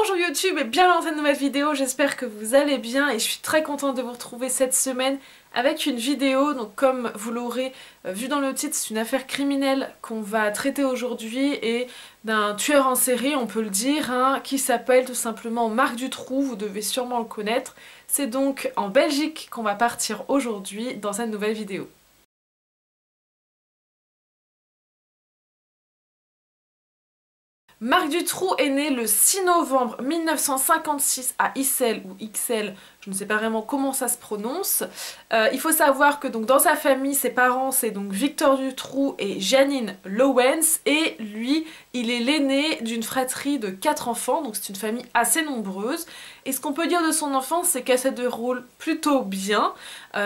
Bonjour YouTube et bienvenue dans cette nouvelle vidéo, j'espère que vous allez bien et je suis très contente de vous retrouver cette semaine avec une vidéo. Donc comme vous l'aurez vu dans le titre, c'est une affaire criminelle qu'on va traiter aujourd'hui et d'un tueur en série, on peut le dire, qui s'appelle tout simplement Marc Dutroux, vous devez sûrement le connaître. C'est donc en Belgique qu'on va partir aujourd'hui dans cette nouvelle vidéo. Marc Dutroux est né le 6 novembre 1956 à Ixelles, ou Ixelles, je ne sais pas vraiment comment ça se prononce. Il faut savoir que donc, dans sa famille, ses parents c'est donc Victor Dutroux et Janine Lowens, et lui, il est l'aîné d'une fratrie de 4 enfants, donc c'est une famille assez nombreuse. Et ce qu'on peut dire de son enfance, c'est qu'elle se déroule plutôt bien,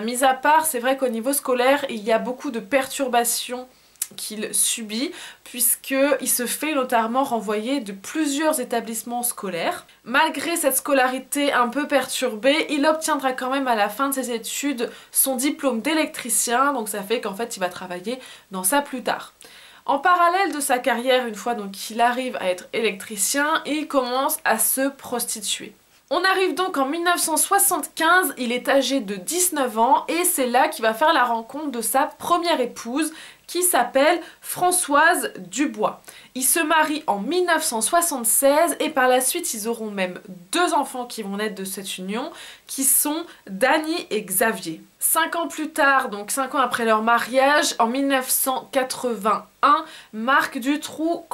mis à part, c'est vrai qu'au niveau scolaire, il y a beaucoup de perturbations qu'il subit puisqu'il se fait notamment renvoyer de plusieurs établissements scolaires. Malgré cette scolarité un peu perturbée, il obtiendra quand même à la fin de ses études son diplôme d'électricien, donc ça fait qu'en fait il va travailler dans ça plus tard. En parallèle de sa carrière, une fois donc qu'il arrive à être électricien, il commence à se prostituer. On arrive donc en 1975, il est âgé de 19 ans et c'est là qu'il va faire la rencontre de sa première épouse qui s'appelle Françoise Dubois. Ils se marient en 1976 et par la suite ils auront même 2 enfants qui vont naître de cette union qui sont Dany et Xavier. 5 ans plus tard, donc 5 ans après leur mariage, en 1981, Marc Dutroux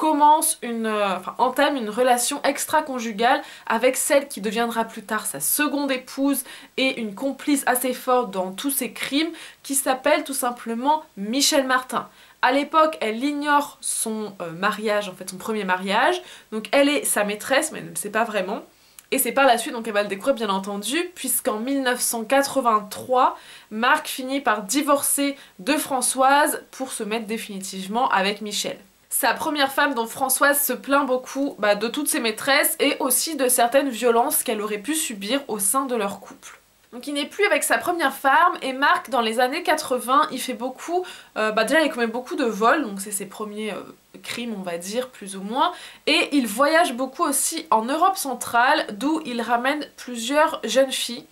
entame une relation extra-conjugale avec celle qui deviendra plus tard sa seconde épouse et une complice assez forte dans tous ses crimes, qui s'appelle tout simplement Michel Martin. À l'époque, elle ignore son mariage, en fait son premier mariage, donc elle est sa maîtresse, mais elle ne le sait pas vraiment. Et c'est par la suite donc elle va le découvrir bien entendu, puisqu'en 1983, Marc finit par divorcer de Françoise pour se mettre définitivement avec Michel. Sa première femme, dont Françoise, se plaint beaucoup de toutes ses maîtresses et aussi de certaines violences qu'elle aurait pu subir au sein de leur couple. Donc il n'est plus avec sa première femme et Marc dans les années 80 il fait beaucoup, déjà il commet beaucoup de vols, donc c'est ses premiers crimes on va dire plus ou moins, et il voyage beaucoup aussi en Europe centrale d'où il ramène plusieurs jeunes filles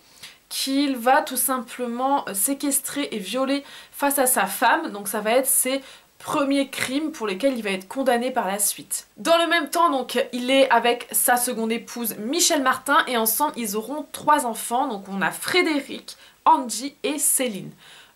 qu'il va tout simplement séquestrer et violer face à sa femme, donc ça va être ses premiers crimes pour lesquels il va être condamné par la suite. Dans le même temps, donc, il est avec sa seconde épouse Michel Martin et ensemble ils auront 3 enfants, donc on a Frédéric, Andy et Céline.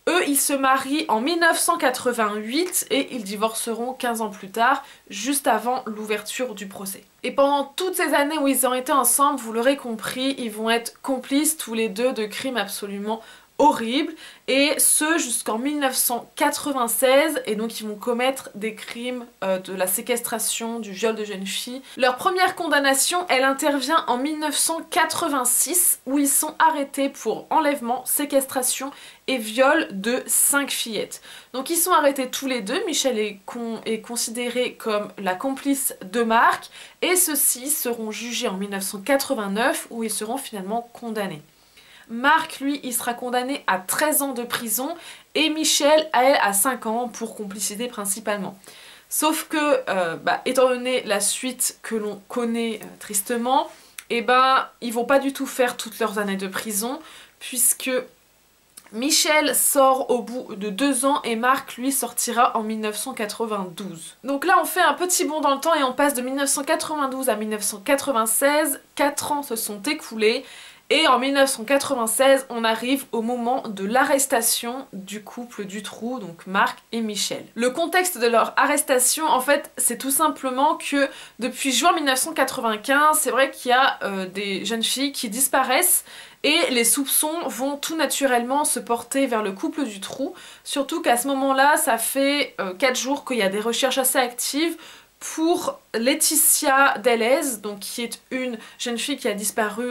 Eux, ils se marient en 1988 et ils divorceront 15 ans plus tard, juste avant l'ouverture du procès. Et pendant toutes ces années où ils ont été ensemble, vous l'aurez compris, ils vont être complices tous les deux de crimes absolument horrible, et ce jusqu'en 1996, et donc ils vont commettre des crimes de la séquestration, du viol de jeunes filles. Leur première condamnation, elle intervient en 1986 où ils sont arrêtés pour enlèvement, séquestration et viol de 5 fillettes. Donc ils sont arrêtés tous les deux, Michel est considéré comme la complice de Marc, et ceux-ci seront jugés en 1989 où ils seront finalement condamnés. Marc, lui, il sera condamné à 13 ans de prison et Michel, elle, à 5 ans pour complicité principalement. Sauf que, étant donné la suite que l'on connaît tristement, ils vont pas du tout faire toutes leurs années de prison puisque Michel sort au bout de 2 ans et Marc, lui, sortira en 1992. Donc là, on fait un petit bond dans le temps et on passe de 1992 à 1996. 4 ans se sont écoulés. Et en 1996, on arrive au moment de l'arrestation du couple Dutroux, donc Marc et Michel. Le contexte de leur arrestation, en fait, c'est tout simplement que depuis juin 1995, c'est vrai qu'il y a des jeunes filles qui disparaissent et les soupçons vont tout naturellement se porter vers le couple Dutroux, surtout qu'à ce moment-là, ça fait 4 jours qu'il y a des recherches assez actives pour Laetitia Delez, donc qui est une jeune fille qui a disparu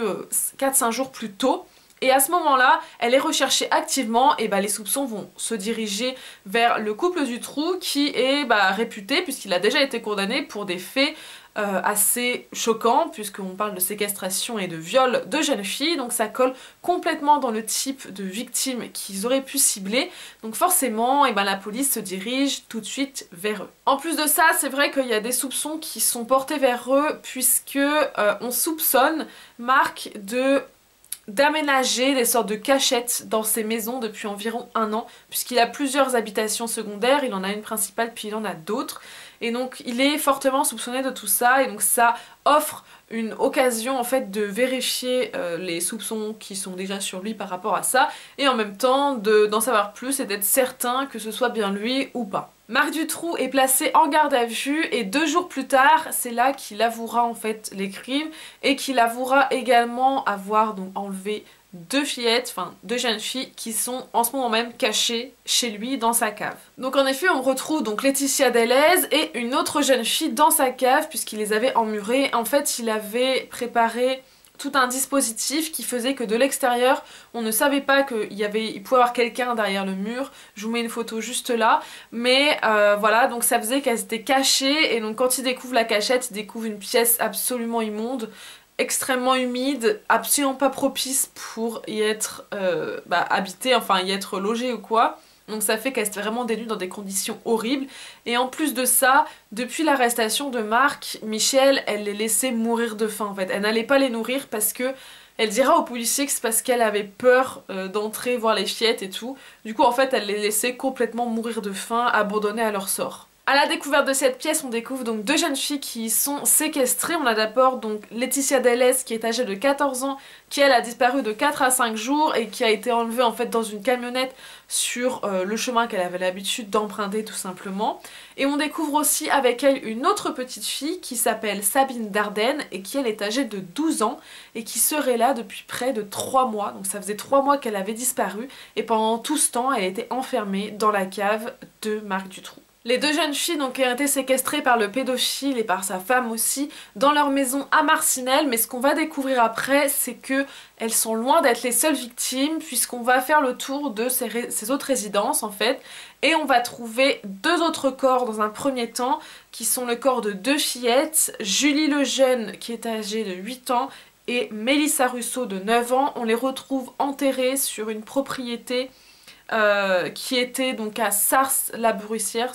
4-5 jours plus tôt. Et à ce moment-là, elle est recherchée activement et les soupçons vont se diriger vers le couple Dutroux qui est réputé puisqu'il a déjà été condamné pour des faits assez choquant puisqu'on parle de séquestration et de viol de jeunes filles, donc ça colle complètement dans le type de victimes qu'ils auraient pu cibler, donc forcément et ben, la police se dirige tout de suite vers eux. En plus de ça, c'est vrai qu'il y a des soupçons qui sont portés vers eux puisque on soupçonne Mark d'aménager des sortes de cachettes dans ses maisons depuis environ 1 an, puisqu'il a plusieurs habitations secondaires, il en a une principale puis il en a d'autres, et donc il est fortement soupçonné de tout ça, et donc ça offre une occasion en fait de vérifier les soupçons qui sont déjà sur lui par rapport à ça, et en même temps d'en savoir plus et d'être certain que ce soit bien lui ou pas. Marc Dutroux est placé en garde à vue et 2 jours plus tard, c'est là qu'il avouera en fait les crimes et qu'il avouera également avoir donc enlevé 2 fillettes, enfin 2 jeunes filles qui sont en ce moment même cachées chez lui dans sa cave. Donc en effet on retrouve donc Laetitia Delez et une autre jeune fille dans sa cave puisqu'il les avait emmurées. En fait il avait préparé tout un dispositif qui faisait que de l'extérieur on ne savait pas qu'il pouvait y avoir quelqu'un derrière le mur. Je vous mets une photo juste là, mais voilà, donc ça faisait qu'elles étaient cachées et donc quand ils découvrent la cachette, ils découvrent une pièce absolument immonde, extrêmement humide, absolument pas propice pour y être habité, enfin y être logé ou quoi. Donc ça fait qu'elle s'est vraiment dénue dans des conditions horribles. Et en plus de ça, depuis l'arrestation de Marc, Michelle, elle les laissait mourir de faim en fait. Elle n'allait pas les nourrir parce que elle dira aux policiers que c'est parce qu'elle avait peur d'entrer voir les fillettes et tout. Du coup en fait elle les laissait complètement mourir de faim, abandonnées à leur sort. À la découverte de cette pièce, on découvre donc 2 jeunes filles qui sont séquestrées. On a d'abord donc Laetitia Delez qui est âgée de 14 ans, qui elle a disparu de 4 à 5 jours et qui a été enlevée en fait dans une camionnette sur le chemin qu'elle avait l'habitude d'emprunter tout simplement. Et on découvre aussi avec elle une autre petite fille qui s'appelle Sabine Dardenne et qui elle est âgée de 12 ans et qui serait là depuis près de 3 mois. Donc ça faisait 3 mois qu'elle avait disparu et pendant tout ce temps elle était enfermée dans la cave de Marc Dutroux. Les 2 jeunes filles donc ont été séquestrées par le pédophile et par sa femme aussi dans leur maison à Marcinelle, mais ce qu'on va découvrir après c'est que elles sont loin d'être les seules victimes puisqu'on va faire le tour de ces autres résidences en fait et on va trouver 2 autres corps dans un premier temps qui sont le corps de 2 fillettes, Julie Lejeune qui est âgée de 8 ans et Mélissa Russo de 9 ans. On les retrouve enterrées sur une propriété qui était donc à Sars-la-Buissière,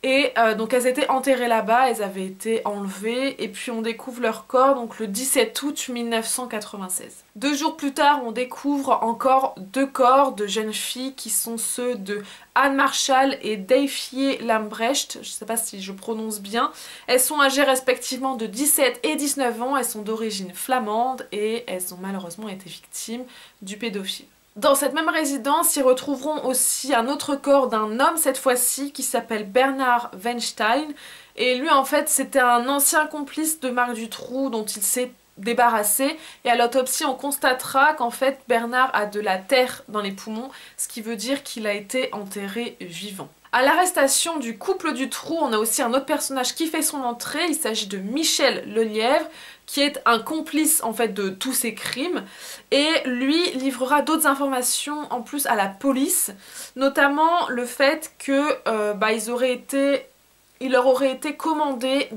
et donc elles étaient enterrées là-bas, elles avaient été enlevées et puis on découvre leur corps donc le 17 août 1996. 2 jours plus tard on découvre encore 2 corps de jeunes filles qui sont ceux de Anne Marshall et Deifié Lambrecht, je sais pas si je prononce bien. Elles sont âgées respectivement de 17 et 19 ans, elles sont d'origine flamande et elles ont malheureusement été victimes du pédophile. Dans cette même résidence, ils retrouveront aussi un autre corps d'un homme cette fois-ci qui s'appelle Bernard Weinstein. Et lui en fait c'était un ancien complice de Marc Dutroux dont il s'est débarrassé. Et à l'autopsie on constatera qu'en fait Bernard a de la terre dans les poumons, ce qui veut dire qu'il a été enterré vivant. À l'arrestation du couple Dutroux, on a aussi un autre personnage qui fait son entrée, il s'agit de Michel Lelièvre, qui est un complice en fait de tous ces crimes, et lui livrera d'autres informations en plus à la police, notamment le fait que il leur aurait été commandé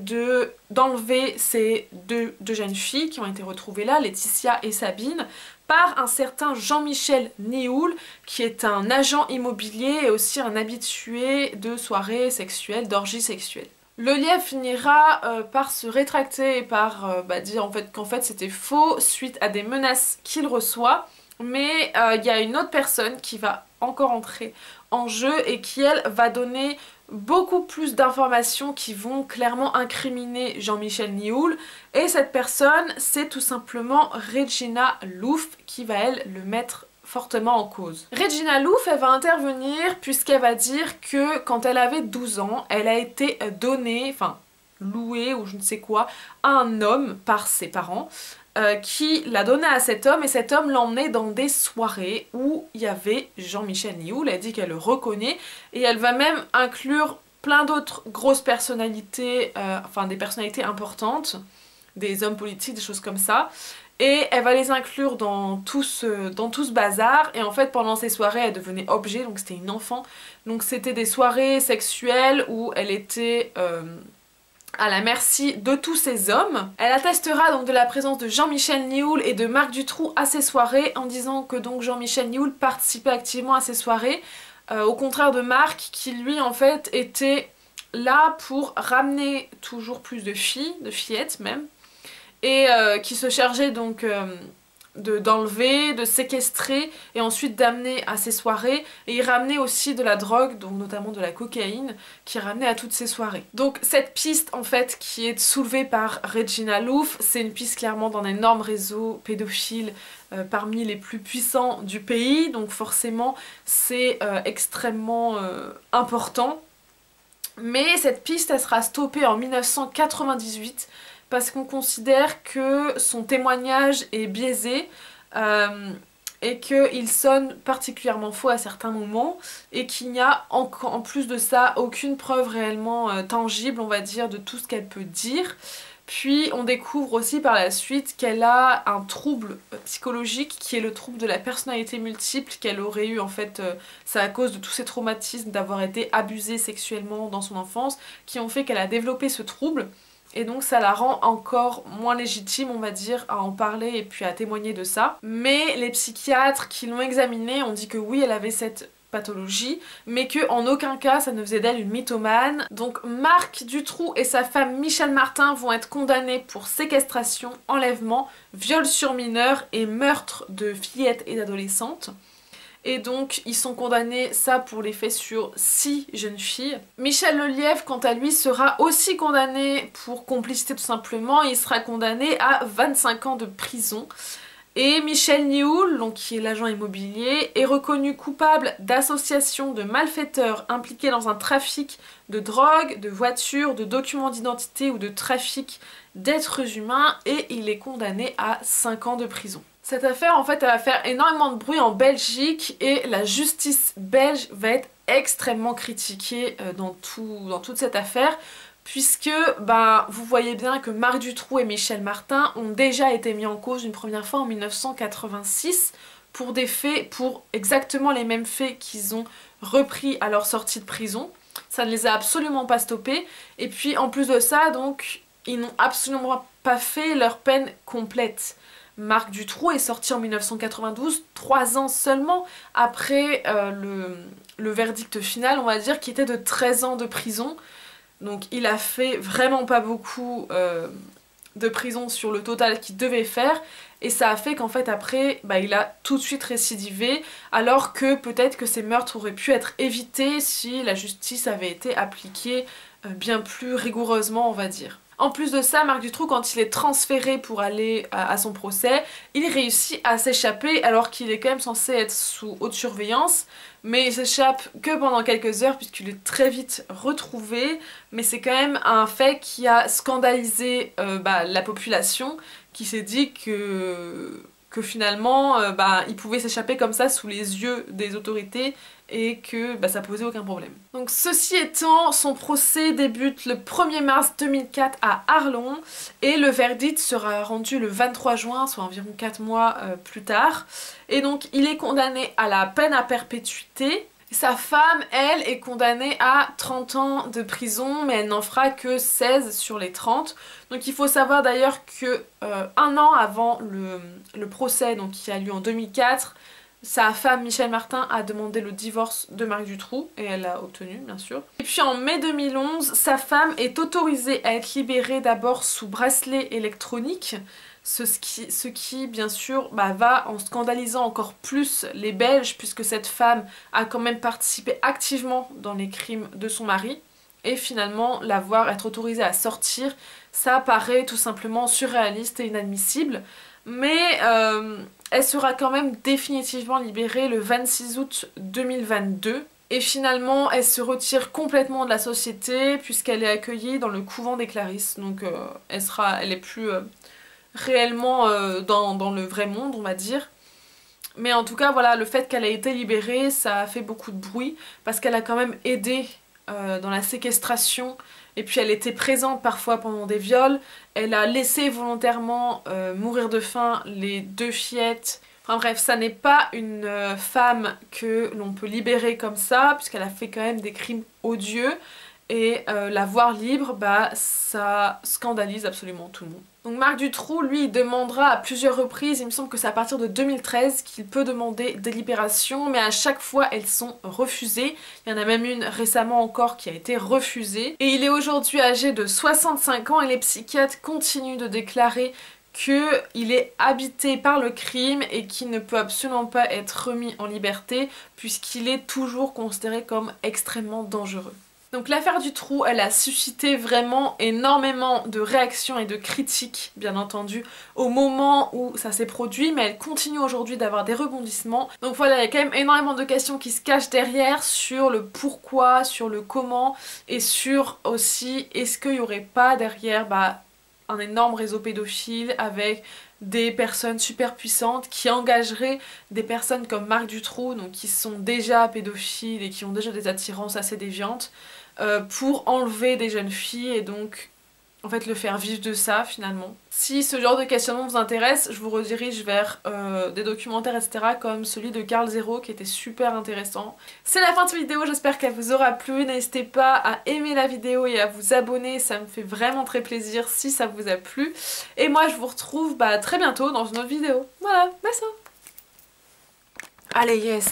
d'enlever ces deux jeunes filles qui ont été retrouvées là, Laetitia et Sabine, par un certain Jean-Michel Nioul, qui est un agent immobilier et aussi un habitué de soirées sexuelles, d'orgies sexuelles. Lelièvre finira par se rétracter et par dire en fait qu'en fait c'était faux suite à des menaces qu'il reçoit, mais il y a une autre personne qui va encore entrer en jeu et qui elle va donner beaucoup plus d'informations qui vont clairement incriminer Jean-Michel Nioul, et cette personne c'est tout simplement Regina Louf qui va elle le mettre fortement en cause. Regina Louf elle va intervenir puisqu'elle va dire que quand elle avait 12 ans elle a été donnée, enfin louée ou je ne sais quoi, à un homme par ses parents qui l'a donnée à cet homme, et cet homme l'emmenait dans des soirées où il y avait Jean-Michel Nioul. Elle dit qu'elle le reconnaît et elle va même inclure plein d'autres grosses personnalités, enfin des personnalités importantes, des hommes politiques, des choses comme ça. Et elle va les inclure dans tout ce bazar, et en fait pendant ces soirées elle devenait objet, donc c'était une enfant, donc c'était des soirées sexuelles où elle était à la merci de tous ces hommes. Elle attestera donc de la présence de Jean-Michel Nihoul et de Marc Dutroux à ces soirées en disant que donc Jean-Michel Nihoul participait activement à ces soirées, au contraire de Marc qui lui en fait était là pour ramener toujours plus de filles, de fillettes même, et qui se chargeait donc d'enlever, de séquestrer et ensuite d'amener à ces soirées, et il ramenait aussi de la drogue, donc notamment de la cocaïne, qui ramenait à toutes ces soirées. Donc cette piste en fait qui est soulevée par Regina Louf, c'est une piste clairement d'un énorme réseau pédophile parmi les plus puissants du pays, donc forcément c'est extrêmement important. Mais cette piste elle sera stoppée en 1998 parce qu'on considère que son témoignage est biaisé et qu'il sonne particulièrement faux à certains moments et qu'il n'y a en plus de ça aucune preuve réellement tangible, on va dire, de tout ce qu'elle peut dire. Puis on découvre aussi par la suite qu'elle a un trouble psychologique qui est le trouble de la personnalité multiple qu'elle aurait eu en fait, c'est à cause de tous ces traumatismes d'avoir été abusée sexuellement dans son enfance qui ont fait qu'elle a développé ce trouble. Et donc ça la rend encore moins légitime, on va dire, à en parler et puis à témoigner de ça. Mais les psychiatres qui l'ont examinée ont dit que oui, elle avait cette pathologie, mais que en aucun cas ça ne faisait d'elle une mythomane. Donc Marc Dutroux et sa femme Michèle Martin vont être condamnés pour séquestration, enlèvement, viol sur mineur et meurtre de fillettes et d'adolescentes. Et donc ils sont condamnés, ça pour les faits, sur 6 jeunes filles. Michel Lelièvre quant à lui sera aussi condamné pour complicité tout simplement, il sera condamné à 25 ans de prison. Et Michel Nihoul, donc qui est l'agent immobilier, est reconnu coupable d'association de malfaiteurs impliqués dans un trafic de drogue, de voitures, de documents d'identité ou de trafic d'êtres humains, et il est condamné à 5 ans de prison. Cette affaire en fait elle va faire énormément de bruit en Belgique et la justice belge va être extrêmement critiquée dans toute cette affaire, puisque vous voyez bien que Marc Dutroux et Michèle Martin ont déjà été mis en cause une première fois en 1986 pour des faits, pour exactement les mêmes faits qu'ils ont repris à leur sortie de prison. Ça ne les a absolument pas stoppés, et puis en plus de ça donc ils n'ont absolument pas fait leur peine complète. Marc Dutroux est sorti en 1992, 3 ans seulement après le verdict final, on va dire, qui était de 13 ans de prison. Donc il a fait vraiment pas beaucoup de prison sur le total qu'il devait faire, et ça a fait qu'en fait après il a tout de suite récidivé, alors que peut-être que ces meurtres auraient pu être évités si la justice avait été appliquée bien plus rigoureusement, on va dire. En plus de ça, Marc Dutroux, quand il est transféré pour aller à son procès, il réussit à s'échapper alors qu'il est quand même censé être sous haute surveillance, mais il s'échappe que pendant quelques heures puisqu'il est très vite retrouvé. Mais c'est quand même un fait qui a scandalisé la population, qui s'est dit que finalement il pouvait s'échapper comme ça sous les yeux des autorités et que ça posait aucun problème. Donc ceci étant, son procès débute le 1er mars 2004 à Arlon et le verdict sera rendu le 23 juin, soit environ 4 mois plus tard. Et donc il est condamné à la peine à perpétuité. Sa femme, elle, est condamnée à 30 ans de prison, mais elle n'en fera que 16 sur les 30. Donc il faut savoir d'ailleurs que 1 an avant le procès, donc qui a lieu en 2004, sa femme Michèle Martin a demandé le divorce de Marc Dutroux et elle l'a obtenu bien sûr. Et puis en mai 2011, sa femme est autorisée à être libérée d'abord sous bracelet électronique, ce qui bien sûr va en scandalisant encore plus les Belges, puisque cette femme a quand même participé activement dans les crimes de son mari. Et finalement la voir être autorisée à sortir, ça paraît tout simplement surréaliste et inadmissible. Mais elle sera quand même définitivement libérée le 26 août 2022. Et finalement, elle se retire complètement de la société puisqu'elle est accueillie dans le couvent des Clarisses. Donc elle est plus réellement dans le vrai monde, on va dire. Mais en tout cas, voilà, le fait qu'elle ait été libérée, ça a fait beaucoup de bruit parce qu'elle a quand même aidé dans la séquestration. Et puis elle était présente parfois pendant des viols. Elle a laissé volontairement mourir de faim les 2 fillettes. Enfin bref, ça n'est pas une femme que l'on peut libérer comme ça, puisqu'elle a fait quand même des crimes odieux. et la voir libre, bah ça scandalise absolument tout le monde. Donc Marc Dutroux, lui, il demandera à plusieurs reprises, il me semble que c'est à partir de 2013 qu'il peut demander des libérations, mais à chaque fois elles sont refusées. Il y en a même une récemment encore qui a été refusée. Et il est aujourd'hui âgé de 65 ans et les psychiatres continuent de déclarer qu'il est habité par le crime et qu'il ne peut absolument pas être remis en liberté puisqu'il est toujours considéré comme extrêmement dangereux. Donc l'affaire Dutroux, elle a suscité vraiment énormément de réactions et de critiques, bien entendu, au moment où ça s'est produit, mais elle continue aujourd'hui d'avoir des rebondissements. Donc voilà, il y a quand même énormément de questions qui se cachent derrière sur le pourquoi, sur le comment, et sur aussi est-ce qu'il n'y aurait pas derrière un énorme réseau pédophile avec des personnes super puissantes qui engageraient des personnes comme Marc Dutroux, donc qui sont déjà pédophiles et qui ont déjà des attirances assez déviantes, pour enlever des jeunes filles et donc en fait le faire vivre de ça finalement. Si ce genre de questionnement vous intéresse, je vous redirige vers des documentaires etc. comme celui de Carl Zero qui était super intéressant. C'est la fin de cette vidéo, j'espère qu'elle vous aura plu. N'hésitez pas à aimer la vidéo et à vous abonner, ça me fait vraiment très plaisir si ça vous a plu. Et moi je vous retrouve très bientôt dans une autre vidéo. Voilà, bisous. Allez, yes.